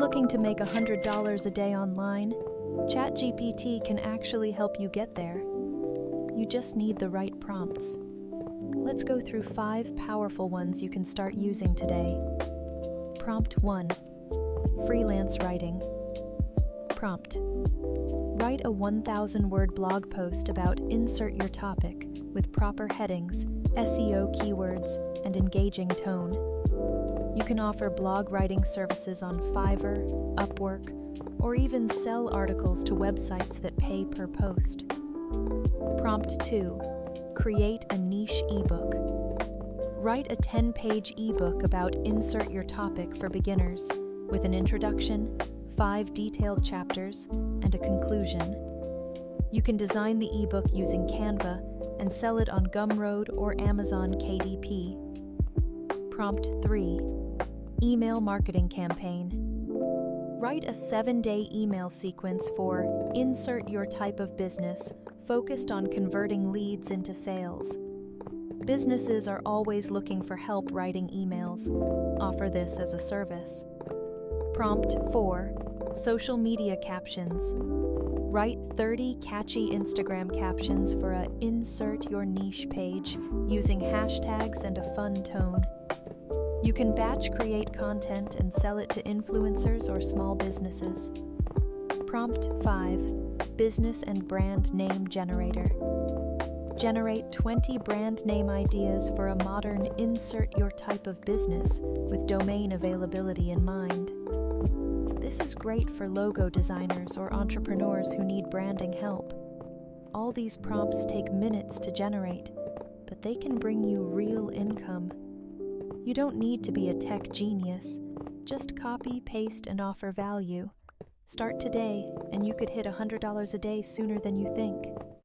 looking to make $100 a day online? ChatGPT can actually help you get there. You just need the right prompts. Let's go through 5 powerful ones you can start using today. Prompt 1. Freelance writing. Prompt: write a 1,000-word blog post about insert your topic with proper headings, SEO keywords, and engaging tone. You can offer blog writing services on Fiverr, Upwork, or even sell articles to websites that pay per post. Prompt 2. Create a niche ebook. Write a 10-page ebook about insert your topic for beginners with an introduction, 5 detailed chapters, and a conclusion. You can design the ebook using Canva and sell it on Gumroad or Amazon KDP. Prompt 3. Email marketing campaign. Write a 7-day email sequence for insert your type of business focused on converting leads into sales. Businesses are always looking for help writing emails. Offer this as a service. Prompt 4. Social media captions. Write 30 catchy Instagram captions for a insert your niche page using hashtags and a fun tone. You can batch create content and sell it to influencers or small businesses. Prompt 5. Business and brand name generator. Generate 20 brand name ideas for a modern insert your type of business with domain availability in mind. This is great for logo designers or entrepreneurs who need branding help. All these prompts take minutes to generate, but they can bring you real income. You don't need to be a tech genius. Just copy, paste, and offer value. Start today, and you could hit $100 a day sooner than you think.